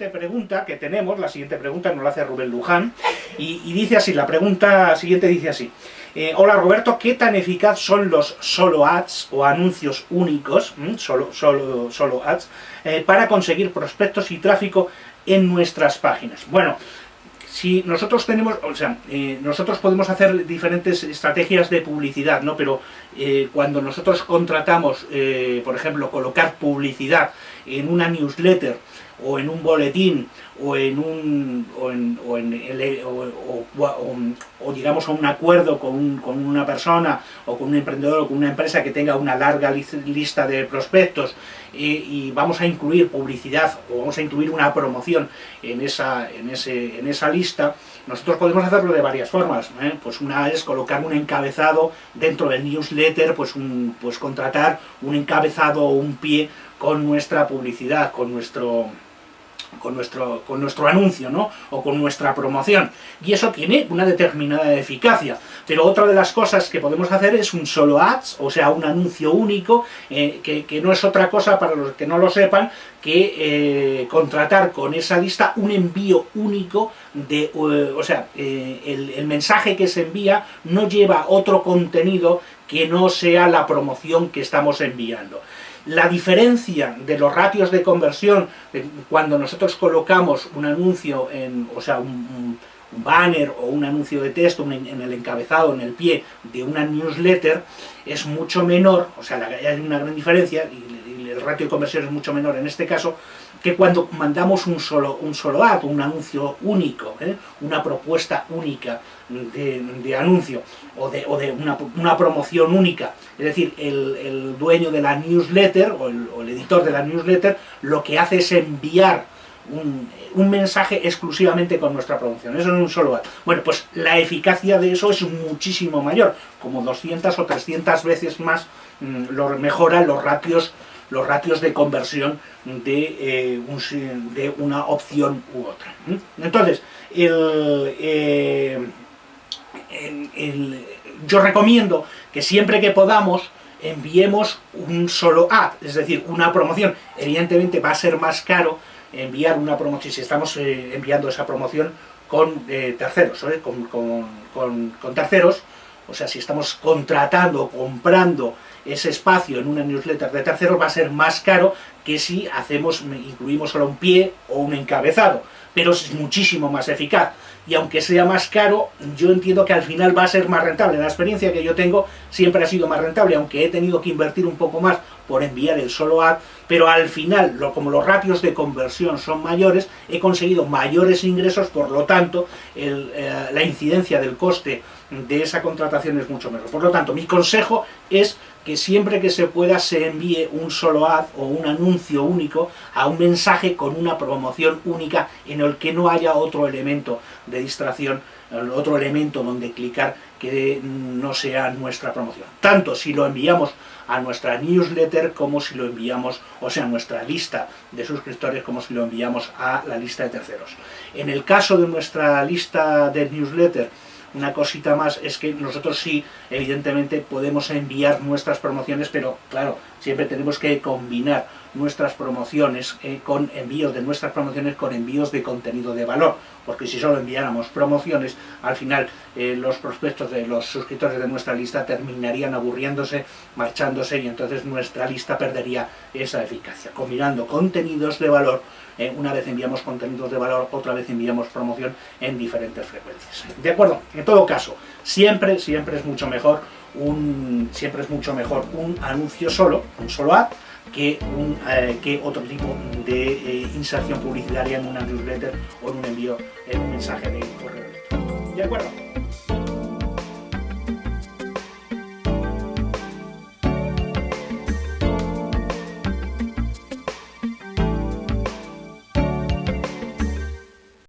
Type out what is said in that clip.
siguiente pregunta que tenemos, la siguiente pregunta nos la hace Rubén Luján, y dice así, la pregunta siguiente dice así: hola Roberto, ¿qué tan eficaz son los solo ads o anuncios únicos, solo ads, para conseguir prospectos y tráfico en nuestras páginas? Bueno, si nosotros tenemos, nosotros podemos hacer diferentes estrategias de publicidad, ¿no? Pero cuando nosotros contratamos, por ejemplo, colocar publicidad en una newsletter o en un boletín o llegamos a un acuerdo con una persona o con un emprendedor o con una empresa que tenga una larga lista de prospectos, y vamos a incluir publicidad o vamos a incluir una promoción en esa lista, nosotros podemos hacerlo de varias formas, ¿eh? Pues una es colocar un encabezado dentro del newsletter, pues contratar un encabezado o un pie con nuestra publicidad, con nuestro anuncio, ¿no? O con nuestra promoción, y eso tiene una determinada eficacia. Pero otra de las cosas que podemos hacer es un solo ads, o sea, un anuncio único, que no es otra cosa, para los que no lo sepan, que contratar con esa lista un envío único de, el mensaje que se envía no lleva otro contenido que no sea la promoción que estamos enviando. La diferencia de los ratios de conversión cuando nosotros colocamos un anuncio, un banner o un anuncio de texto en el encabezado, en el pie de una newsletter, es mucho menor, o sea, hay una gran diferencia, y el ratio de conversión es mucho menor en este caso, que cuando mandamos un solo ad, un anuncio único, una propuesta única de anuncio, o de una promoción única. Es decir, el dueño de la newsletter o el editor de la newsletter lo que hace es enviar un mensaje exclusivamente con nuestra promoción. Eso es un solo ad. Bueno, pues la eficacia de eso es muchísimo mayor, como 200 o 300 veces más, mejora los ratios de conversión de una opción u otra. Entonces, yo recomiendo que siempre que podamos enviemos un solo ad, es decir, una promoción. Evidentemente va a ser más caro enviar una promoción si estamos enviando esa promoción con terceros, con terceros. O sea, si estamos contratando o comprando ese espacio en una newsletter de terceros, va a ser más caro que si incluimos solo un pie o un encabezado, pero es muchísimo más eficaz. Y aunque sea más caro, yo entiendo que al final va a ser más rentable. La experiencia que yo tengo siempre ha sido más rentable, aunque he tenido que invertir un poco más por enviar el solo ad, pero al final, como los ratios de conversión son mayores, he conseguido mayores ingresos, por lo tanto, la incidencia del coste de esa contratación es mucho menor. Por lo tanto, mi consejo es que siempre que se pueda se envíe un solo ad o un anuncio único a un mensaje con una promoción única en el que no haya otro elemento de distracción, otro elemento donde clicar que no sea nuestra promoción. Tanto si lo enviamos a nuestra newsletter como si lo enviamos, a nuestra lista de suscriptores, como si lo enviamos a la lista de terceros. En el caso de nuestra lista de newsletter, una cosita más es que nosotros sí, evidentemente, podemos enviar nuestras promociones, pero claro, siempre tenemos que combinar nuestras promociones con envíos de nuestras promociones con envíos de contenido de valor, porque si solo enviáramos promociones, al final los prospectos de los suscriptores de nuestra lista terminarían aburriéndose, marchándose, y entonces nuestra lista perdería esa eficacia. Combinando contenidos de valor, una vez enviamos contenidos de valor, otra vez enviamos promoción en diferentes frecuencias. ¿De acuerdo? En todo caso, siempre es mucho mejor un anuncio un solo ad, que otro tipo de inserción publicitaria en una newsletter o en un envío, en un mensaje de correo electrónico. ¿De acuerdo?